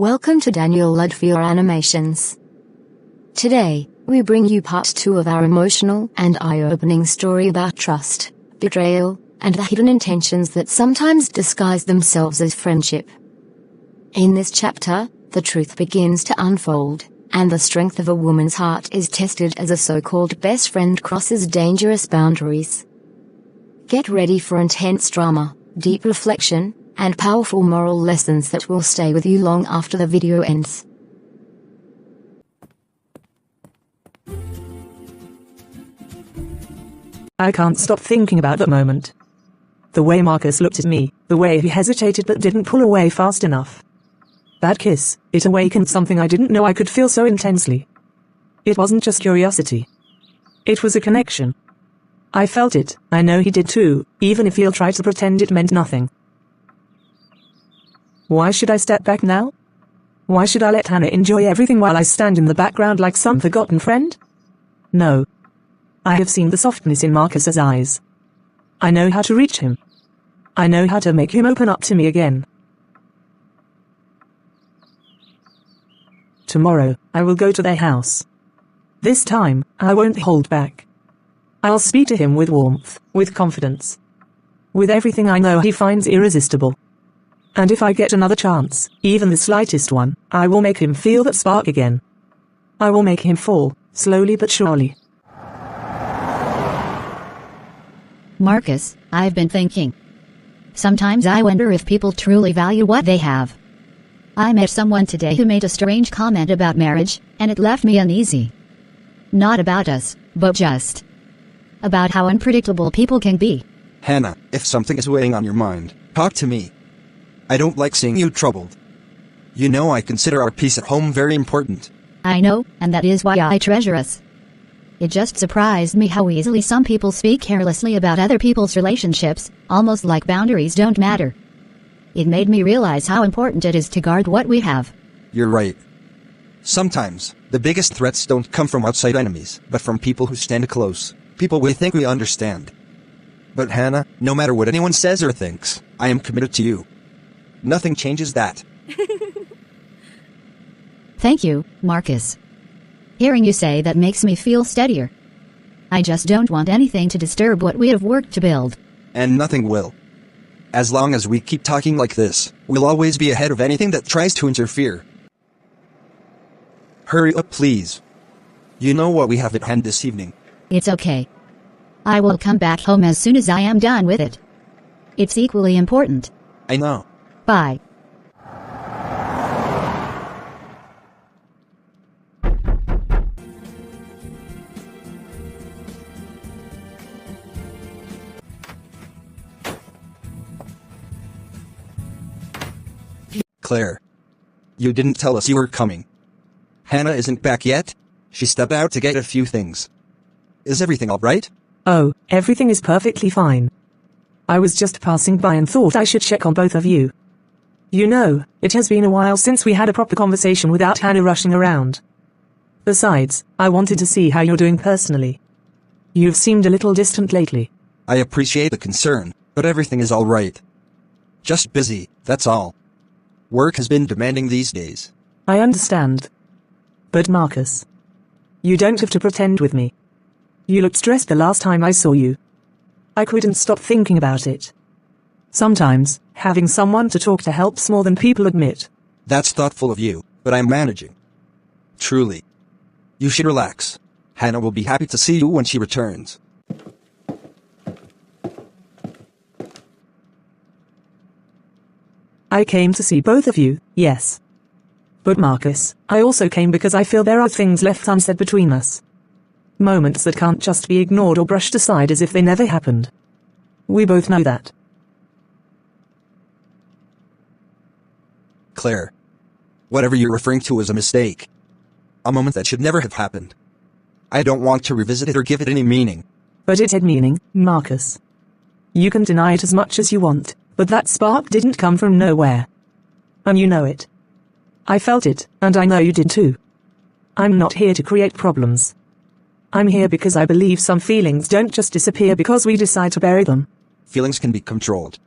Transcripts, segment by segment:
Welcome to Udofia Animations. Today, we bring you part 2 of our emotional and eye-opening story about trust, betrayal, and the hidden intentions that sometimes disguise themselves as friendship. In this chapter, the truth begins to unfold, and the strength of a woman's heart is tested as a so-called best friend crosses dangerous boundaries. Get ready for intense drama, deep reflection, and powerful moral lessons that will stay with you long after the video ends. I can't stop thinking about that moment. The way Marcus looked at me, the way he hesitated but didn't pull away fast enough. That kiss, it awakened something I didn't know I could feel so intensely. It wasn't just curiosity. It was a connection. I felt it, I know he did too, even if he'll try to pretend it meant nothing. Why should I step back now? Why should I let Hannah enjoy everything while I stand in the background like some forgotten friend? No. I have seen the softness in Marcus's eyes. I know how to reach him. I know how to make him open up to me again. Tomorrow, I will go to their house. This time, I won't hold back. I'll speak to him with warmth, with confidence. With everything I know he finds irresistible. And if I get another chance, even the slightest one, I will make him feel that spark again. I will make him fall, slowly but surely. Marcus, I've been thinking. Sometimes I wonder if people truly value what they have. I met someone today who made a strange comment about marriage, and it left me uneasy. Not about us, but just about how unpredictable people can be. Hannah, if something is weighing on your mind, talk to me. I don't like seeing you troubled. You know I consider our peace at home very important. I know, and that is why I treasure us. It just surprised me how easily some people speak carelessly about other people's relationships, almost like boundaries don't matter. It made me realize how important it is to guard what we have. You're right. Sometimes, the biggest threats don't come from outside enemies, but from people who stand close, people we think we understand. But Hannah, no matter what anyone says or thinks, I am committed to you. Nothing changes that. Thank you, Marcus. Hearing you say that makes me feel steadier. I just don't want anything to disturb what we have worked to build. And nothing will. As long as we keep talking like this, we'll always be ahead of anything that tries to interfere. Hurry up, please. You know what we have at hand this evening. It's okay. I will come back home as soon as I am done with it. It's equally important. I know. Bye. Claire. You didn't tell us you were coming. Hannah isn't back yet? She stepped out to get a few things. Is everything alright? Oh, everything is perfectly fine. I was just passing by and thought I should check on both of you. You know, it has been a while since we had a proper conversation without Hannah rushing around. Besides, I wanted to see how you're doing personally. You've seemed a little distant lately. I appreciate the concern, but everything is alright. Just busy, that's all. Work has been demanding these days. I understand. But Marcus, you don't have to pretend with me. You looked stressed the last time I saw you. I couldn't stop thinking about it. Sometimes, having someone to talk to helps more than people admit. That's thoughtful of you, but I'm managing. Truly. You should relax. Hannah will be happy to see you when she returns. I came to see both of you, yes. But Marcus, I also came because I feel there are things left unsaid between us. Moments that can't just be ignored or brushed aside as if they never happened. We both know that. Claire. Whatever you're referring to is a mistake. A moment that should never have happened. I don't want to revisit it or give it any meaning. But it had meaning, Marcus. You can deny it as much as you want, but that spark didn't come from nowhere. And you know it. I felt it, and I know you did too. I'm not here to create problems. I'm here because I believe some feelings don't just disappear because we decide to bury them. Feelings can be controlled.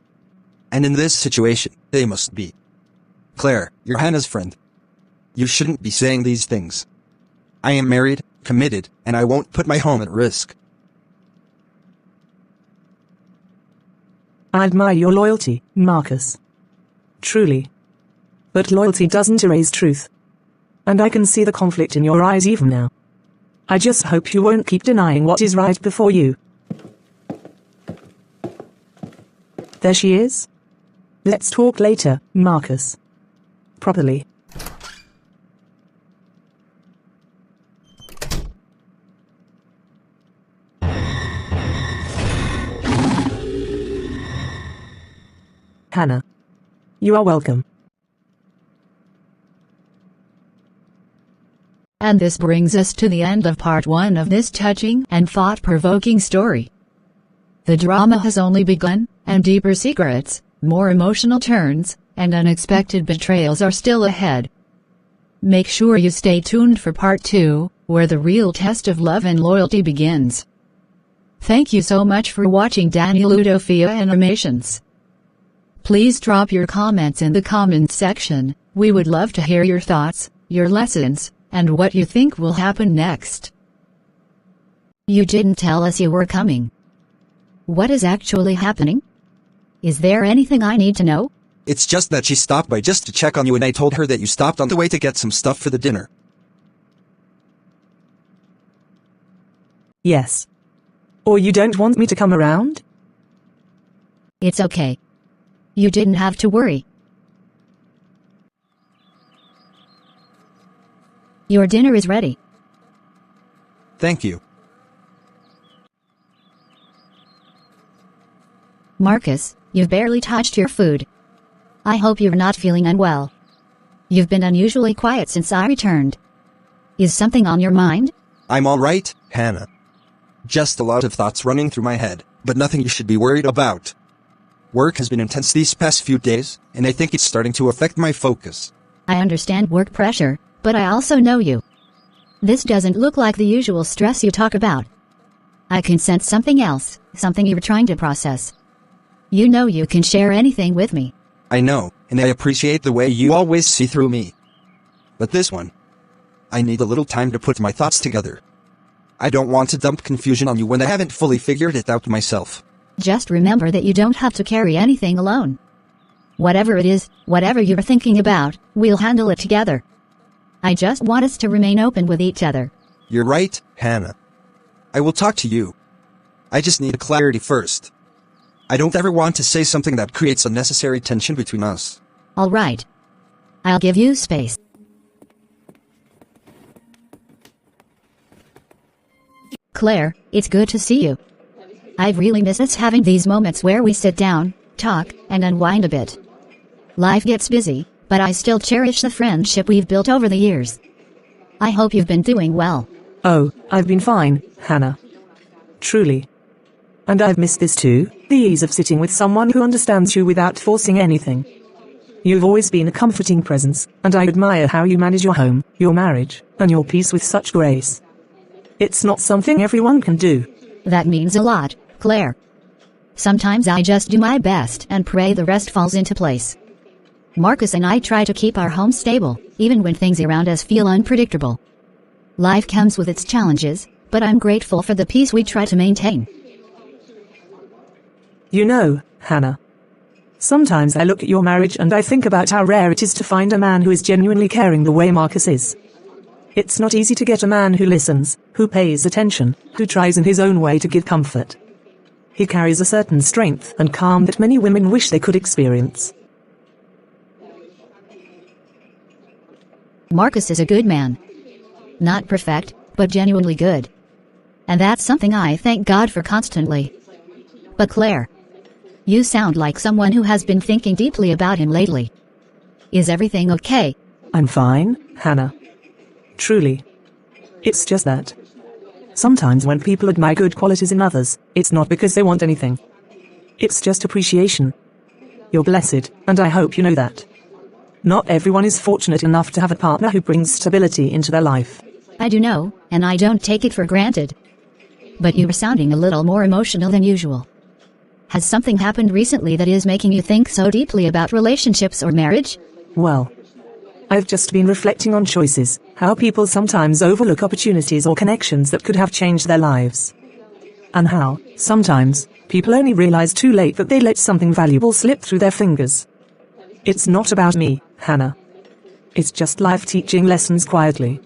And in this situation, they must be. Claire, you're Hannah's friend. You shouldn't be saying these things. I am married, committed, and I won't put my home at risk. I admire your loyalty, Marcus. Truly. But loyalty doesn't erase truth. And I can see the conflict in your eyes even now. I just hope you won't keep denying what is right before you. There she is. Let's talk later, Marcus. Properly. Hannah. You are welcome. And this brings us to the end of part 1 of this touching and thought-provoking story. The drama has only begun, and deeper secrets, more emotional turns, and unexpected betrayals are still ahead. Make sure you stay tuned for part 2, where the real test of love and loyalty begins. Thank you so much for watching Udofia Animations. Please drop your comments in the comments section. We would love to hear your thoughts, your lessons, and what you think will happen next. You didn't tell us you were coming. What is actually happening? Is there anything I need to know? It's just that she stopped by just to check on you and I told her that you stopped on the way to get some stuff for the dinner. Yes. Or you don't want me to come around? It's okay. You didn't have to worry. Your dinner is ready. Thank you. Marcus, you've barely touched your food. I hope you're not feeling unwell. You've been unusually quiet since I returned. Is something on your mind? I'm all right, Hannah. Just a lot of thoughts running through my head, but nothing you should be worried about. Work has been intense these past few days, and I think it's starting to affect my focus. I understand work pressure, but I also know you. This doesn't look like the usual stress you talk about. I can sense something else, something you're trying to process. You know you can share anything with me. I know, and I appreciate the way you always see through me. But this one, I need a little time to put my thoughts together. I don't want to dump confusion on you when I haven't fully figured it out myself. Just remember that you don't have to carry anything alone. Whatever it is, whatever you're thinking about, we'll handle it together. I just want us to remain open with each other. You're right, Hannah. I will talk to you. I just need clarity first. I don't ever want to say something that creates unnecessary tension between us. All right. I'll give you space. Claire, it's good to see you. I've really missed us having these moments where we sit down, talk, and unwind a bit. Life gets busy, but I still cherish the friendship we've built over the years. I hope you've been doing well. Oh, I've been fine, Hannah. Truly. And I've missed this too, the ease of sitting with someone who understands you without forcing anything. You've always been a comforting presence, and I admire how you manage your home, your marriage, and your peace with such grace. It's not something everyone can do. That means a lot, Claire. Sometimes I just do my best and pray the rest falls into place. Marcus and I try to keep our home stable, even when things around us feel unpredictable. Life comes with its challenges, but I'm grateful for the peace we try to maintain. You know, Hannah. Sometimes I look at your marriage and I think about how rare it is to find a man who is genuinely caring the way Marcus is. It's not easy to get a man who listens, who pays attention, who tries in his own way to give comfort. He carries a certain strength and calm that many women wish they could experience. Marcus is a good man. Not perfect, but genuinely good. And that's something I thank God for constantly. But Claire, you sound like someone who has been thinking deeply about him lately. Is everything okay? I'm fine, Hannah. Truly. It's just that. Sometimes when people admire good qualities in others, it's not because they want anything. It's just appreciation. You're blessed, and I hope you know that. Not everyone is fortunate enough to have a partner who brings stability into their life. I do know, and I don't take it for granted. But you're sounding a little more emotional than usual. Has something happened recently that is making you think so deeply about relationships or marriage? Well, I've just been reflecting on choices, how people sometimes overlook opportunities or connections that could have changed their lives. And how, sometimes, people only realize too late that they let something valuable slip through their fingers. It's not about me, Hannah. It's just life teaching lessons quietly.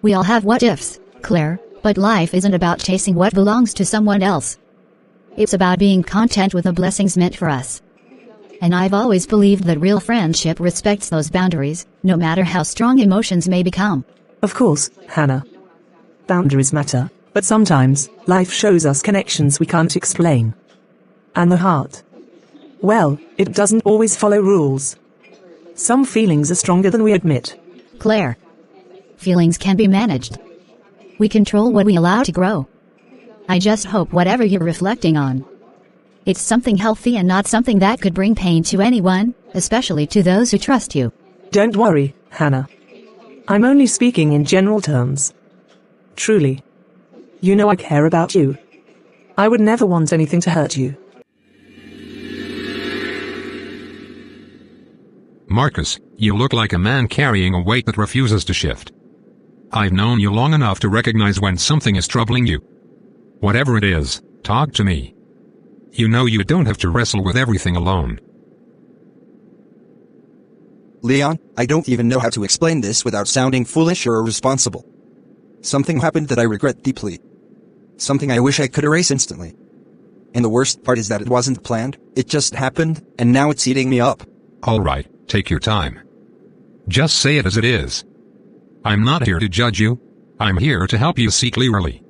We all have what ifs, Claire, but life isn't about chasing what belongs to someone else. It's about being content with the blessings meant for us. And I've always believed that real friendship respects those boundaries, no matter how strong emotions may become. Of course, Hannah. Boundaries matter, but sometimes, life shows us connections we can't explain. And the heart? Well, it doesn't always follow rules. Some feelings are stronger than we admit. Claire, feelings can be managed. We control what we allow to grow. I just hope whatever you're reflecting on, it's something healthy and not something that could bring pain to anyone, especially to those who trust you. Don't worry, Hannah. I'm only speaking in general terms. Truly. You know I care about you. I would never want anything to hurt you. Marcus, you look like a man carrying a weight that refuses to shift. I've known you long enough to recognize when something is troubling you. Whatever it is, talk to me. You know you don't have to wrestle with everything alone. Leon, I don't even know how to explain this without sounding foolish or irresponsible. Something happened that I regret deeply. Something I wish I could erase instantly. And the worst part is that it wasn't planned, it just happened, and now it's eating me up. Alright, take your time. Just say it as it is. I'm not here to judge you. I'm here to help you see clearly.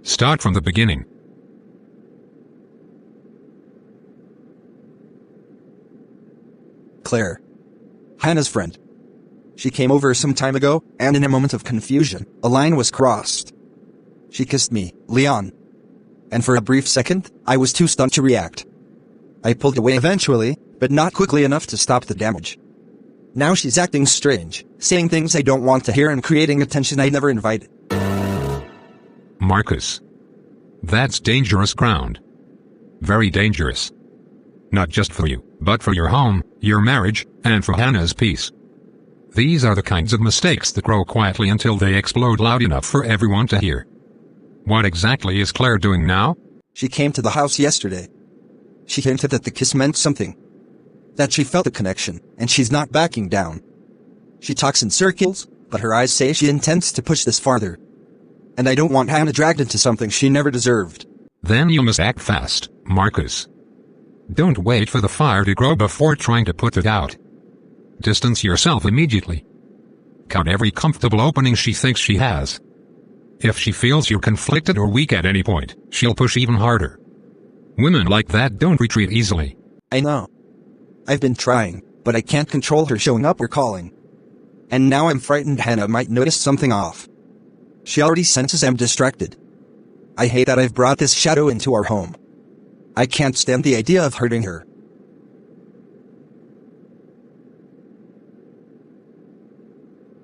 Start from the beginning. Claire. Hannah's friend. She came over some time ago, and in a moment of confusion, a line was crossed. She kissed me, Leon. And for a brief second, I was too stunned to react. I pulled away eventually, but not quickly enough to stop the damage. Now she's acting strange, saying things I don't want to hear and creating attention I never invited. Marcus. That's dangerous ground. Very dangerous. Not just for you, but for your home, your marriage, and for Hannah's peace. These are the kinds of mistakes that grow quietly until they explode loud enough for everyone to hear. What exactly is Claire doing now? She came to the house yesterday. She hinted that the kiss meant something. That she felt a connection, and she's not backing down. She talks in circles, but her eyes say she intends to push this farther. And I don't want Hannah dragged into something she never deserved. Then you must act fast, Marcus. Don't wait for the fire to grow before trying to put it out. Distance yourself immediately. Cut every comfortable opening she thinks she has. If she feels you're conflicted or weak at any point, she'll push even harder. Women like that don't retreat easily. I know. I've been trying, but I can't control her showing up or calling. And now I'm frightened Hannah might notice something off. She already senses I'm distracted. I hate that I've brought this shadow into our home. I can't stand the idea of hurting her.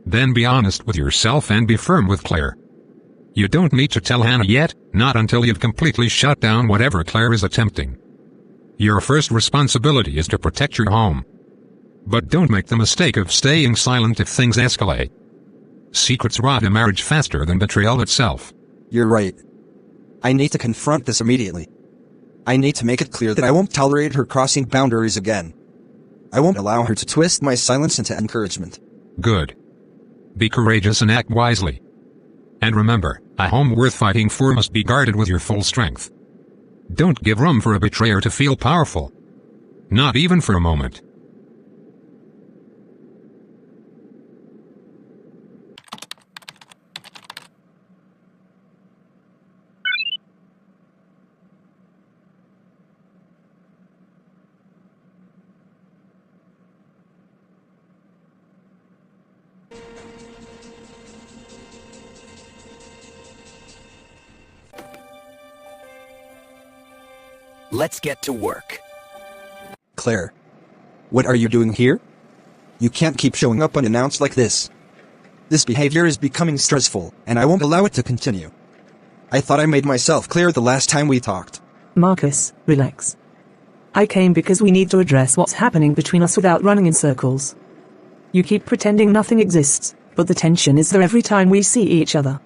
Then be honest with yourself and be firm with Claire. You don't need to tell Hannah yet, not until you've completely shut down whatever Claire is attempting. Your first responsibility is to protect your home. But don't make the mistake of staying silent if things escalate. Secrets rot a marriage faster than betrayal itself. You're right. I need to confront this immediately. I need to make it clear that I won't tolerate her crossing boundaries again. I won't allow her to twist my silence into encouragement. Good. Be courageous and act wisely. And remember, a home worth fighting for must be guarded with your full strength. Don't give room for a betrayer to feel powerful. Not even for a moment. Let's get to work. Claire. What are you doing here? You can't keep showing up unannounced like this. This behavior is becoming stressful, and I won't allow it to continue. I thought I made myself clear the last time we talked. Marcus, relax. I came because we need to address what's happening between us without running in circles. You keep pretending nothing exists, but the tension is there every time we see each other.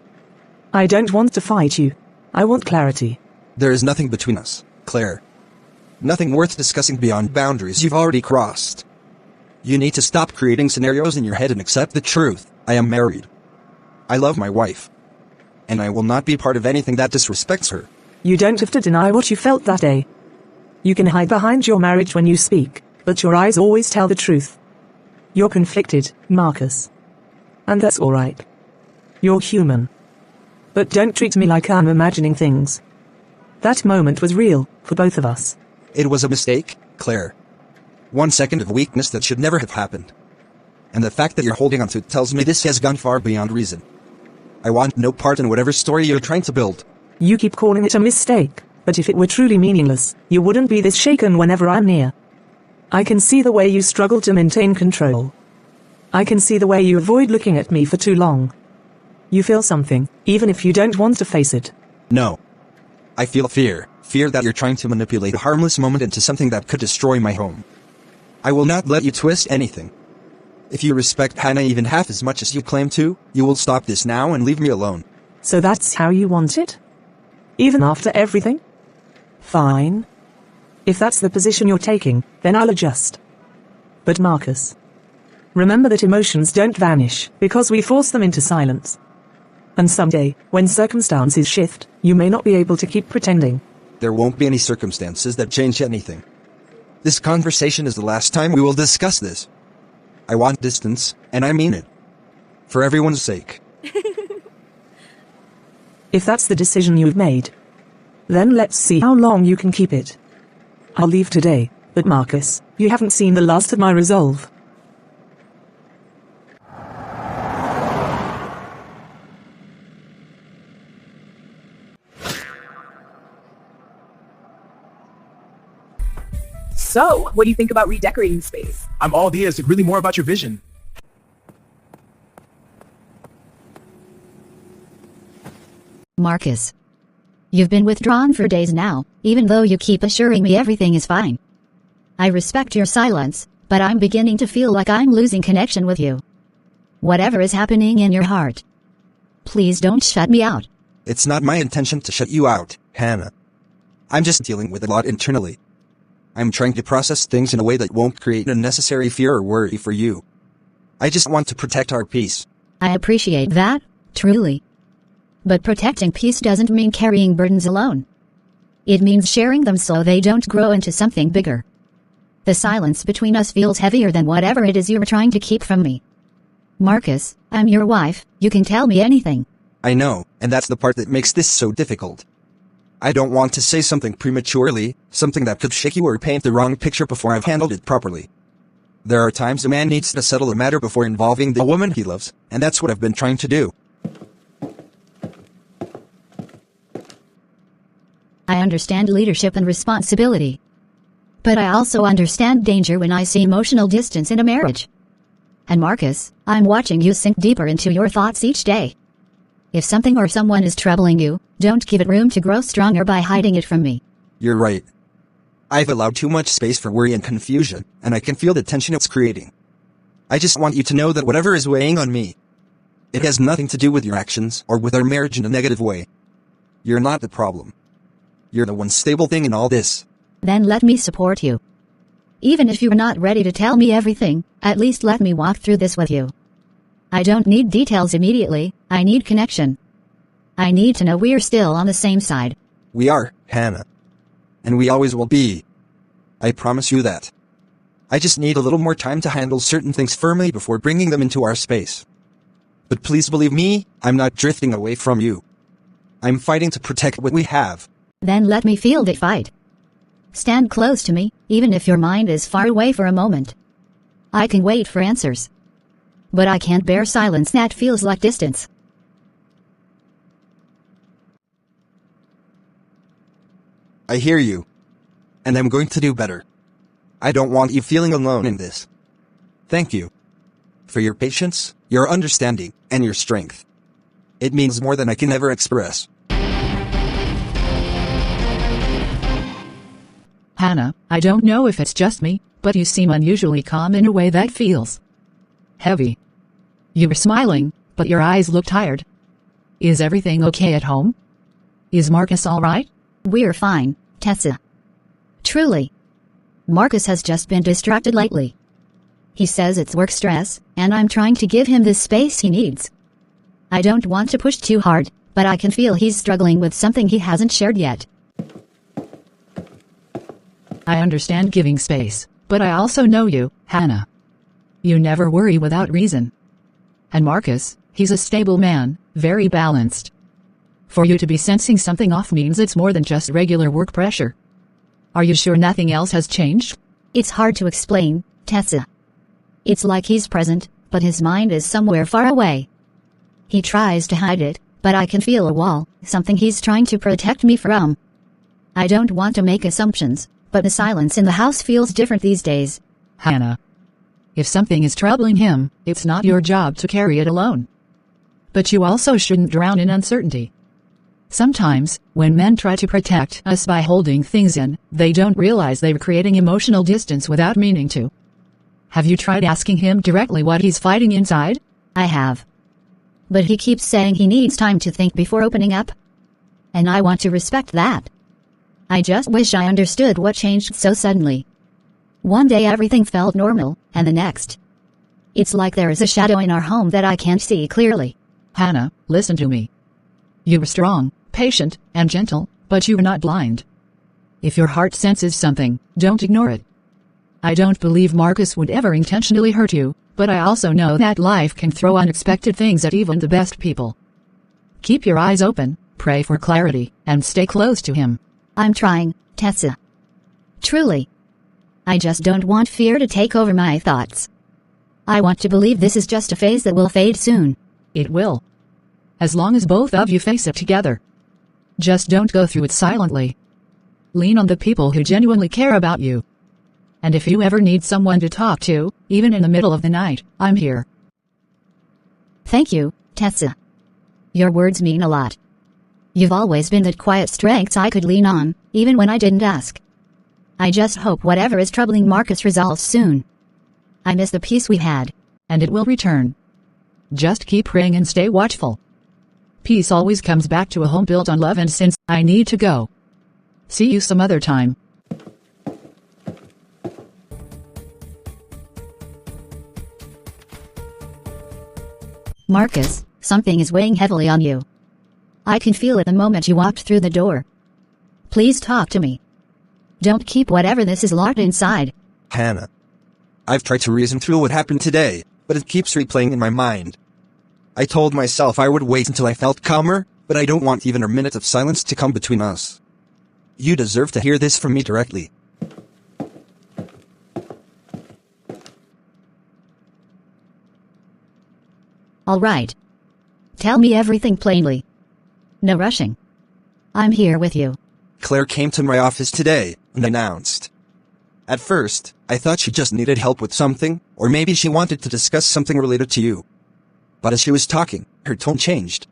I don't want to fight you. I want clarity. There is nothing between us, Claire. Nothing worth discussing beyond boundaries you've already crossed. You need to stop creating scenarios in your head and accept the truth. I am married. I love my wife. And I will not be part of anything that disrespects her. You don't have to deny what you felt that day. You can hide behind your marriage when you speak, but your eyes always tell the truth. You're conflicted, Marcus. And that's alright. You're human. But don't treat me like I'm imagining things. That moment was real, for both of us. It was a mistake, Claire. 1 second of weakness that should never have happened. And the fact that you're holding on to it tells me this has gone far beyond reason. I want no part in whatever story you're trying to build. You keep calling it a mistake, but if it were truly meaningless, you wouldn't be this shaken whenever I'm near. I can see the way you struggle to maintain control. I can see the way you avoid looking at me for too long. You feel something, even if you don't want to face it. No. I feel fear. Fear that you're trying to manipulate a harmless moment into something that could destroy my home. I will not let you twist anything. If you respect Hannah even half as much as you claim to, you will stop this now and leave me alone. So that's how you want it? Even after everything? Fine. If that's the position you're taking, then I'll adjust. But Marcus, remember that emotions don't vanish because we force them into silence. And someday, when circumstances shift, you may not be able to keep pretending. There won't be any circumstances that change anything. This conversation is the last time we will discuss this. I want distance, and I mean it. For everyone's sake. If that's the decision you've made, then let's see how long you can keep it. I'll leave today, but Marcus, you haven't seen the last of my resolve. So, what do you think about redecorating the space? I'm all ears. Really more about your vision. Marcus. You've been withdrawn for days now, even though you keep assuring me everything is fine. I respect your silence, but I'm beginning to feel like I'm losing connection with you. Whatever is happening in your heart, please don't shut me out. It's not my intention to shut you out, Hannah. I'm just dealing with a lot internally. I'm trying to process things in a way that won't create unnecessary fear or worry for you. I just want to protect our peace. I appreciate that, truly. But protecting peace doesn't mean carrying burdens alone. It means sharing them so they don't grow into something bigger. The silence between us feels heavier than whatever it is you're trying to keep from me. Marcus, I'm your wife, you can tell me anything. I know, and that's the part that makes this so difficult. I don't want to say something prematurely, something that could shake you or paint the wrong picture before I've handled it properly. There are times a man needs to settle a matter before involving the woman he loves, and that's what I've been trying to do. I understand leadership and responsibility. But I also understand danger when I see emotional distance in a marriage. And Marcus, I'm watching you sink deeper into your thoughts each day. If something or someone is troubling you, don't give it room to grow stronger by hiding it from me. You're right. I've allowed too much space for worry and confusion, and I can feel the tension it's creating. I just want you to know that whatever is weighing on me, it has nothing to do with your actions or with our marriage in a negative way. You're not the problem. You're the one stable thing in all this. Then let me support you. Even if you're not ready to tell me everything, at least let me walk through this with you. I don't need details immediately, I need connection. I need to know we're still on the same side. We are, Hannah. And we always will be. I promise you that. I just need a little more time to handle certain things firmly before bringing them into our space. But please believe me, I'm not drifting away from you. I'm fighting to protect what we have. Then let me feel the fight. Stand close to me, even if your mind is far away for a moment. I can wait for answers. But I can't bear silence that feels like distance. I hear you. And I'm going to do better. I don't want you feeling alone in this. Thank you. For your patience, your understanding, and your strength. It means more than I can ever express. Hannah, I don't know if it's just me, but you seem unusually calm in a way that feels heavy. You were smiling, but your eyes look tired. Is everything okay at home? Is Marcus all right? We're fine, Tessa. Truly. Marcus has just been distracted lately. He says it's work stress, and I'm trying to give him the space he needs. I don't want to push too hard, but I can feel he's struggling with something he hasn't shared yet. I understand giving space, but I also know you, Hannah. You never worry without reason. And Marcus, he's a stable man, very balanced. For you to be sensing something off means it's more than just regular work pressure. Are you sure nothing else has changed? It's hard to explain, Tessa. It's like he's present, but his mind is somewhere far away. He tries to hide it, but I can feel a wall, something he's trying to protect me from. I don't want to make assumptions, but the silence in the house feels different these days. Hannah. If something is troubling him, it's not your job to carry it alone. But you also shouldn't drown in uncertainty. Sometimes, when men try to protect us by holding things in, they don't realize they're creating emotional distance without meaning to. Have you tried asking him directly what he's fighting inside? I have. But he keeps saying he needs time to think before opening up. And I want to respect that. I just wish I understood what changed so suddenly. One day everything felt normal, and the next. It's like there is a shadow in our home that I can't see clearly. Hannah, listen to me. You were strong, patient, and gentle, but you were not blind. If your heart senses something, don't ignore it. I don't believe Marcus would ever intentionally hurt you, but I also know that life can throw unexpected things at even the best people. Keep your eyes open, pray for clarity, and stay close to him. I'm trying, Tessa. Truly. I just don't want fear to take over my thoughts. I want to believe this is just a phase that will fade soon. It will. As long as both of you face it together. Just don't go through it silently. Lean on the people who genuinely care about you. And if you ever need someone to talk to, even in the middle of the night, I'm here. Thank you, Tessa. Your words mean a lot. You've always been that quiet strength I could lean on, even when I didn't ask. I just hope whatever is troubling Marcus resolves soon. I miss the peace we had. And it will return. Just keep praying and stay watchful. Peace always comes back to a home built on love, and since I need to go. See you some other time. Marcus, something is weighing heavily on you. I can feel it the moment you walked through the door. Please talk to me. Don't keep whatever this is locked inside. Hannah. I've tried to reason through what happened today, but it keeps replaying in my mind. I told myself I would wait until I felt calmer, but I don't want even a minute of silence to come between us. You deserve to hear this from me directly. All right. Tell me everything plainly. No rushing. I'm here with you. Claire came to my office today and announced. At first, I thought she just needed help with something, or maybe she wanted to discuss something related to you. But as she was talking, her tone changed.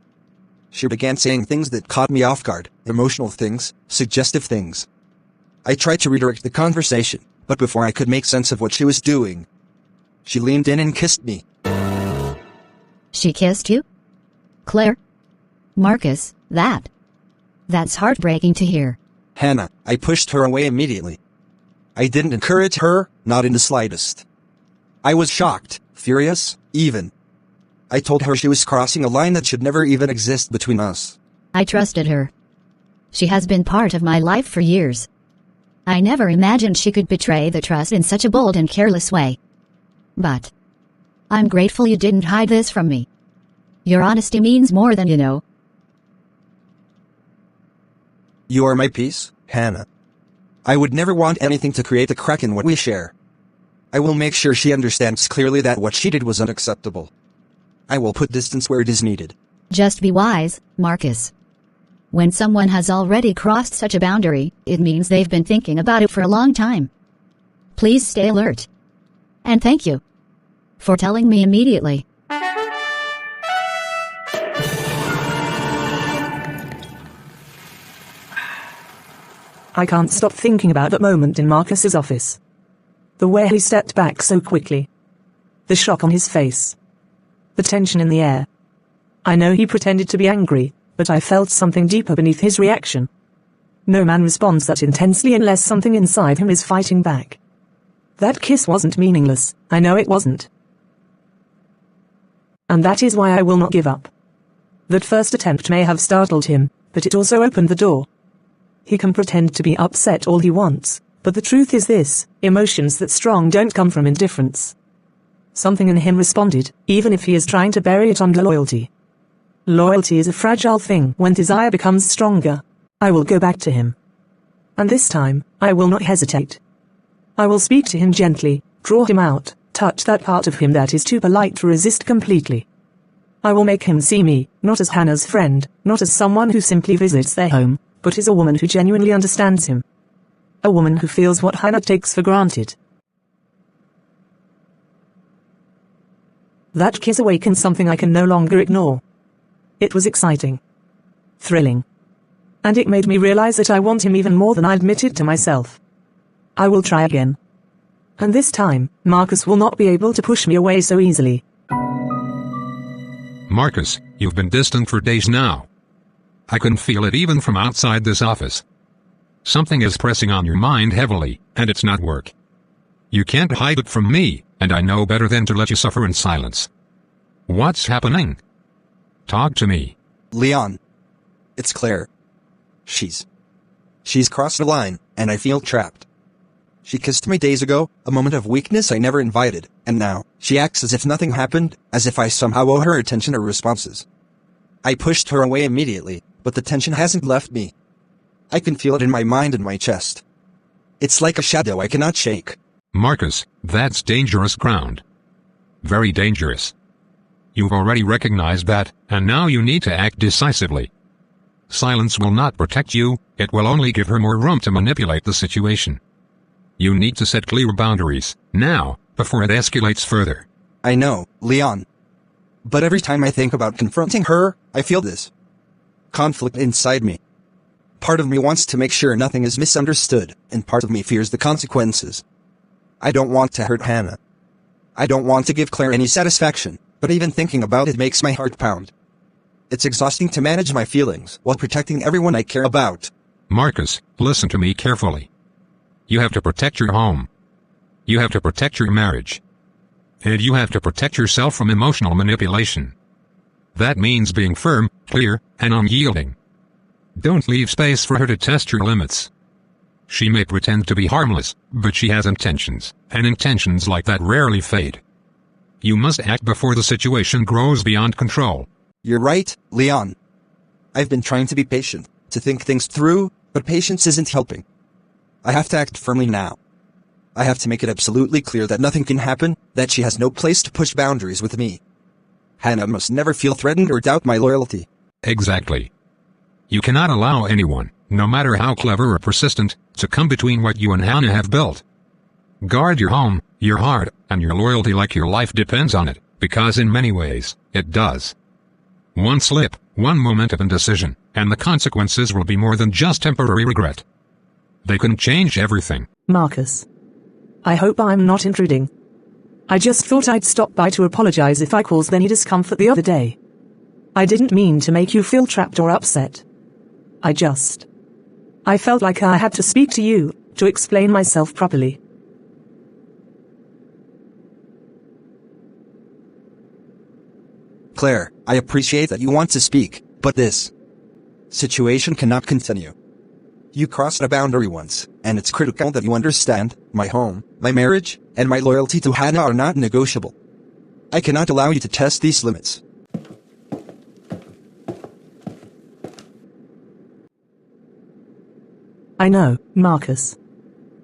She began saying things that caught me off guard, emotional things, suggestive things. I tried to redirect the conversation, but before I could make sense of what she was doing, she leaned in and kissed me. She kissed you? Claire? Marcus, that's heartbreaking to hear. Hannah, I pushed her away immediately. I didn't encourage her, not in the slightest. I was shocked, furious, even. I told her she was crossing a line that should never even exist between us. I trusted her. She has been part of my life for years. I never imagined she could betray the trust in such a bold and careless way. But I'm grateful you didn't hide this from me. Your honesty means more than you know. You are my peace, Hannah. I would never want anything to create a crack in what we share. I will make sure she understands clearly that what she did was unacceptable. I will put distance where it is needed. Just be wise, Marcus. When someone has already crossed such a boundary, it means they've been thinking about it for a long time. Please stay alert. And thank you for telling me immediately. I can't stop thinking about that moment in Marcus's office. The way he stepped back so quickly. The shock on his face. The tension in the air. I know he pretended to be angry, but I felt something deeper beneath his reaction. No man responds that intensely unless something inside him is fighting back. That kiss wasn't meaningless, I know it wasn't. And that is why I will not give up. That first attempt may have startled him, but it also opened the door. He can pretend to be upset all he wants, but the truth is this, emotions that strong don't come from indifference. Something in him responded, even if he is trying to bury it under loyalty. Loyalty is a fragile thing when desire becomes stronger. I will go back to him. And this time, I will not hesitate. I will speak to him gently, draw him out, touch that part of him that is too polite to resist completely. I will make him see me, not as Hannah's friend, not as someone who simply visits their home, but as a woman who genuinely understands him. A woman who feels what Hannah takes for granted. That kiss awakened something I can no longer ignore. It was exciting. Thrilling. And it made me realize that I want him even more than I admitted to myself. I will try again. And this time, Marcus will not be able to push me away so easily. Marcus, you've been distant for days now. I can feel it even from outside this office. Something is pressing on your mind heavily, and it's not work. You can't hide it from me, and I know better than to let you suffer in silence. What's happening? Talk to me. Leon. It's Claire. She's crossed the line, and I feel trapped. She kissed me days ago, a moment of weakness I never invited, and now, she acts as if nothing happened, as if I somehow owe her attention or responses. I pushed her away immediately, but the tension hasn't left me. I can feel it in my mind and my chest. It's like a shadow I cannot shake. Marcus, that's dangerous ground. Very dangerous. You've already recognized that, and now you need to act decisively. Silence will not protect you, it will only give her more room to manipulate the situation. You need to set clear boundaries, now, before it escalates further. I know, Leon. But every time I think about confronting her, I feel this conflict inside me. Part of me wants to make sure nothing is misunderstood, and part of me fears the consequences. I don't want to hurt Hannah. I don't want to give Claire any satisfaction, but even thinking about it makes my heart pound. It's exhausting to manage my feelings while protecting everyone I care about. Marcus, listen to me carefully. You have to protect your home. You have to protect your marriage. And you have to protect yourself from emotional manipulation. That means being firm, clear, and unyielding. Don't leave space for her to test your limits. She may pretend to be harmless, but she has intentions, and intentions like that rarely fade. You must act before the situation grows beyond control. You're right, Leon. I've been trying to be patient, to think things through, but patience isn't helping. I have to act firmly now. I have to make it absolutely clear that nothing can happen, that she has no place to push boundaries with me. Hannah must never feel threatened or doubt my loyalty. Exactly. You cannot allow anyone, no matter how clever or persistent, to come between what you and Hannah have built. Guard your home, your heart, and your loyalty like your life depends on it, because in many ways, it does. One slip, one moment of indecision, and the consequences will be more than just temporary regret. They can change everything. Marcus. I hope I'm not intruding. I just thought I'd stop by to apologize if I caused any discomfort the other day. I didn't mean to make you feel trapped or upset. I felt like I had to speak to you, to explain myself properly. Claire, I appreciate that you want to speak, but this situation cannot continue. You crossed a boundary once, and it's critical that you understand, my home, my marriage, and my loyalty to Hannah are not negotiable. I cannot allow you to test these limits. I know, Marcus.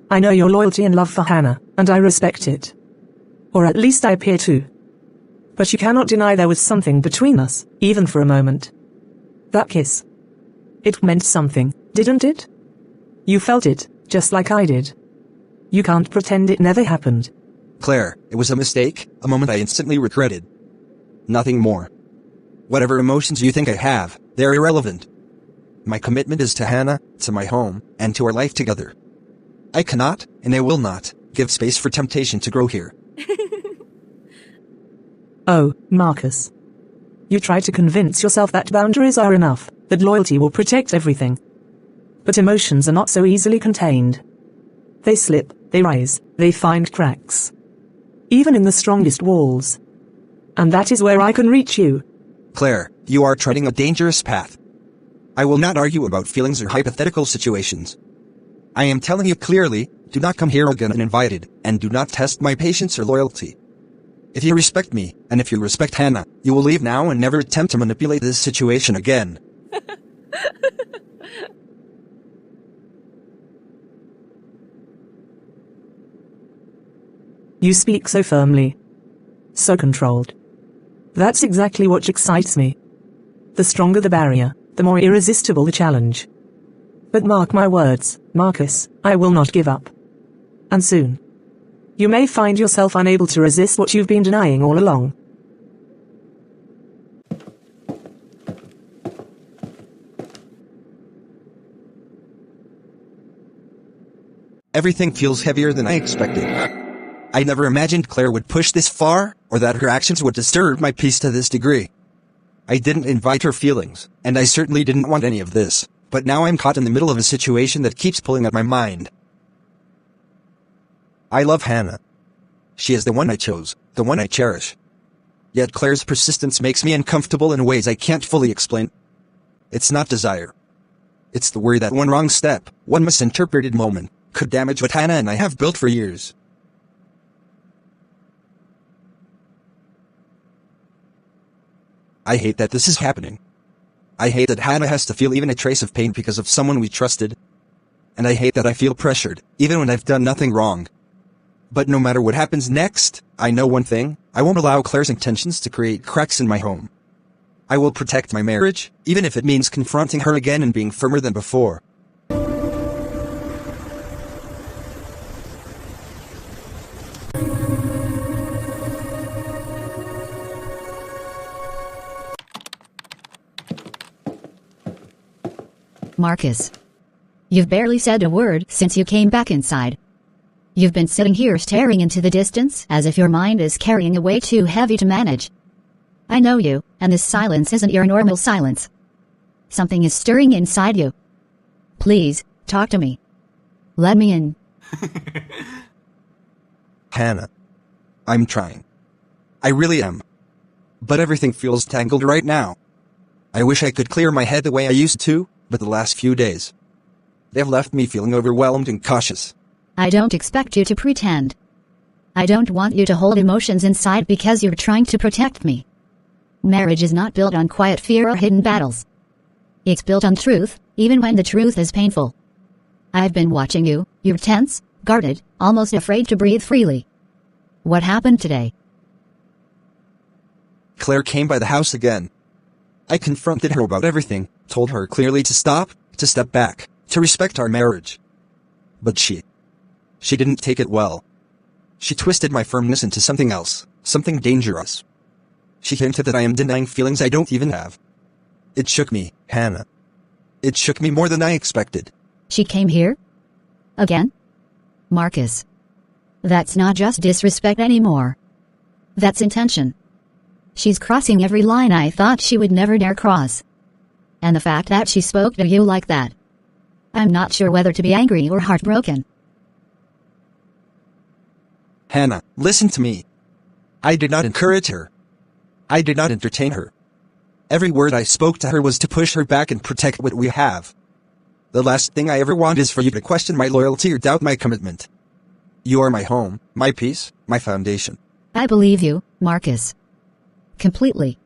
I know your loyalty and love for Hannah, and I respect it. Or at least I appear to. But you cannot deny there was something between us, even for a moment. That kiss. It meant something, didn't it? You felt it, just like I did. You can't pretend it never happened. Claire, it was a mistake, a moment I instantly regretted. Nothing more. Whatever emotions you think I have, they're irrelevant. My commitment is to Hannah, to my home, and to our life together. I cannot, and I will not, give space for temptation to grow here. Oh, Marcus. You try to convince yourself that boundaries are enough, that loyalty will protect everything. But emotions are not so easily contained. They slip, they rise, they find cracks. Even in the strongest walls. And that is where I can reach you. Claire, you are treading a dangerous path. I will not argue about feelings or hypothetical situations. I am telling you clearly, do not come here again uninvited, and do not test my patience or loyalty. If you respect me, and if you respect Hannah, you will leave now and never attempt to manipulate this situation again. You speak so firmly. So controlled. That's exactly what excites me. The stronger the barrier, the more irresistible the challenge. But mark my words, Marcus, I will not give up. And soon. You may find yourself unable to resist what you've been denying all along. Everything feels heavier than I expected. I never imagined Claire would push this far, or that her actions would disturb my peace to this degree. I didn't invite her feelings, and I certainly didn't want any of this, but now I'm caught in the middle of a situation that keeps pulling at my mind. I love Hannah. She is the one I chose, the one I cherish. Yet Claire's persistence makes me uncomfortable in ways I can't fully explain. It's not desire. It's the worry that one wrong step, one misinterpreted moment, could damage what Hannah and I have built for years. I hate that this is happening. I hate that Hannah has to feel even a trace of pain because of someone we trusted. And I hate that I feel pressured, even when I've done nothing wrong. But no matter what happens next, I know one thing, I won't allow Claire's intentions to create cracks in my home. I will protect my marriage, even if it means confronting her again and being firmer than before. Marcus. You've barely said a word since you came back inside. You've been sitting here staring into the distance as if your mind is carrying a weight too heavy to manage. I know you, and this silence isn't your normal silence. Something is stirring inside you. Please, talk to me. Let me in. Hannah. I'm trying. I really am. But everything feels tangled right now. I wish I could clear my head the way I used to, but the last few days, they've left me feeling overwhelmed and cautious. I don't expect you to pretend. I don't want you to hold emotions inside because you're trying to protect me. Marriage is not built on quiet fear or hidden battles. It's built on truth, even when the truth is painful. I've been watching you, you're tense, guarded, almost afraid to breathe freely. What happened today? Claire came by the house again. I confronted her about everything, told her clearly to stop, to step back, to respect our marriage. But she didn't take it well. She twisted my firmness into something else, something dangerous. She hinted that I am denying feelings I don't even have. It shook me, Hannah. It shook me more than I expected. She came here? Again? Marcus. That's not just disrespect anymore. That's intention. She's crossing every line I thought she would never dare cross. And the fact that she spoke to you like that. I'm not sure whether to be angry or heartbroken. Hannah, listen to me. I did not encourage her. I did not entertain her. Every word I spoke to her was to push her back and protect what we have. The last thing I ever want is for you to question my loyalty or doubt my commitment. You are my home, my peace, my foundation. I believe you, Marcus. Completely.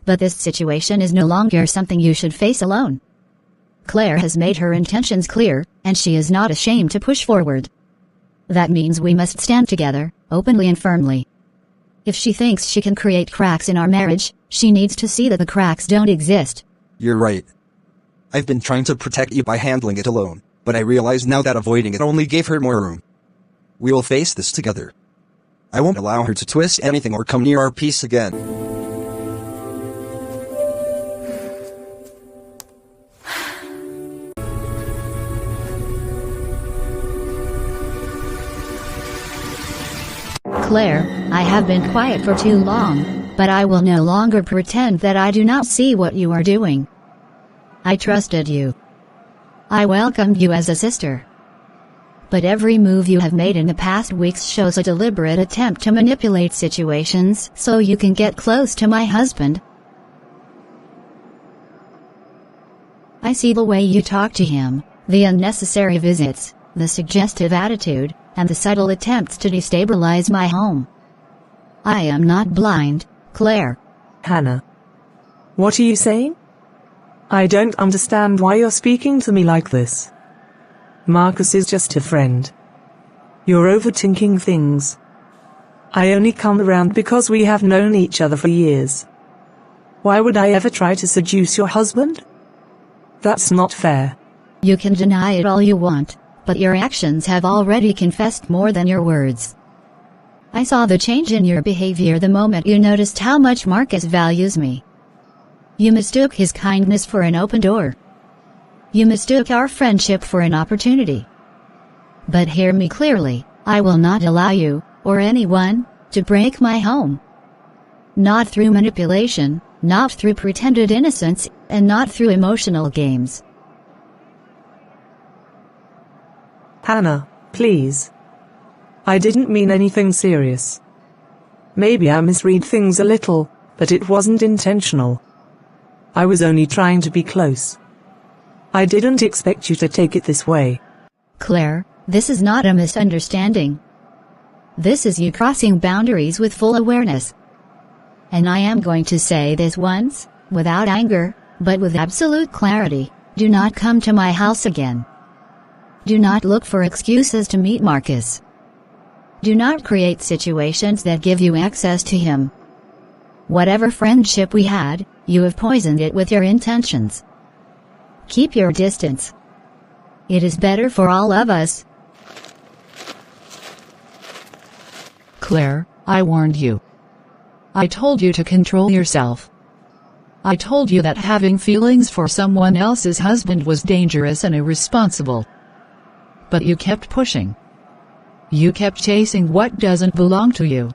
But this situation is no longer something you should face alone. Claire has made her intentions clear, and she is not ashamed to push forward. That means we must stand together, openly and firmly. If she thinks she can create cracks in our marriage, she needs to see that the cracks don't exist. You're right. I've been trying to protect you by handling it alone, but I realize now that avoiding it only gave her more room. We will face this together. I won't allow her to twist anything or come near our peace again. Claire, I have been quiet for too long, but I will no longer pretend that I do not see what you are doing. I trusted you. I welcomed you as a sister. But every move you have made in the past weeks shows a deliberate attempt to manipulate situations so you can get close to my husband. I see the way you talk to him, the unnecessary visits, the suggestive attitude, and the subtle attempts to destabilize my home. I am not blind, Claire. Hannah. What are you saying? I don't understand why you're speaking to me like this. Marcus is just a friend. You're overthinking things. I only come around because we have known each other for years. Why would I ever try to seduce your husband? That's not fair. You can deny it all you want, but your actions have already confessed more than your words. I saw the change in your behavior the moment you noticed how much Marcus values me. You mistook his kindness for an open door. You mistook our friendship for an opportunity. But hear me clearly, I will not allow you, or anyone, to break my home. Not through manipulation, not through pretended innocence, and not through emotional games. Hannah, please. I didn't mean anything serious. Maybe I misread things a little, but it wasn't intentional. I was only trying to be close. I didn't expect you to take it this way. Claire, this is not a misunderstanding. This is you crossing boundaries with full awareness. And I am going to say this once, without anger, but with absolute clarity, do not come to my house again. Do not look for excuses to meet Marcus. Do not create situations that give you access to him. Whatever friendship we had, you have poisoned it with your intentions. Keep your distance. It is better for all of us. Claire, I warned you. I told you to control yourself. I told you that having feelings for someone else's husband was dangerous and irresponsible. But you kept pushing. You kept chasing what doesn't belong to you.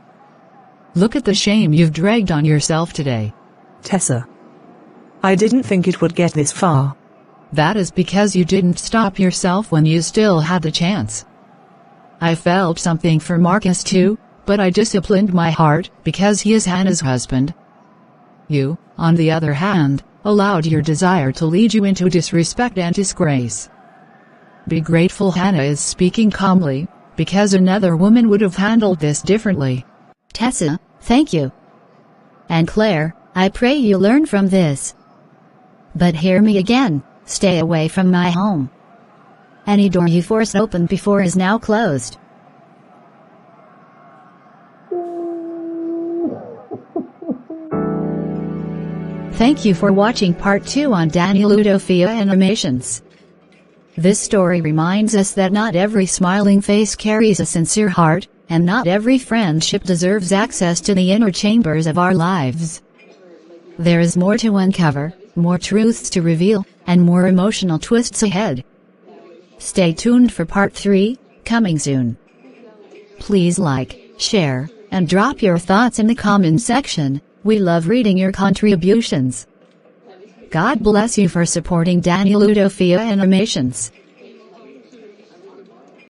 Look at the shame you've dragged on yourself today. Tessa. I didn't think it would get this far. That is because you didn't stop yourself when you still had the chance. I felt something for Marcus too, but I disciplined my heart because he is Hannah's husband. You, on the other hand, allowed your desire to lead you into disrespect and disgrace. Be grateful Hannah is speaking calmly, because another woman would have handled this differently. Tessa, thank you. And Claire, I pray you learn from this. But hear me again. Stay away from my home. Any door you forced open before is now closed. Thank you for watching part 2 on Daniel Udofia animations. This story reminds us that not every smiling face carries a sincere heart, and not every friendship deserves access to the inner chambers of our lives. There is more to uncover, more truths to reveal, and more emotional twists ahead. Stay tuned for part 3, coming soon. Please like, share, and drop your thoughts in the comment section. We love reading your contributions. God bless you for supporting Daniel Udofia animations.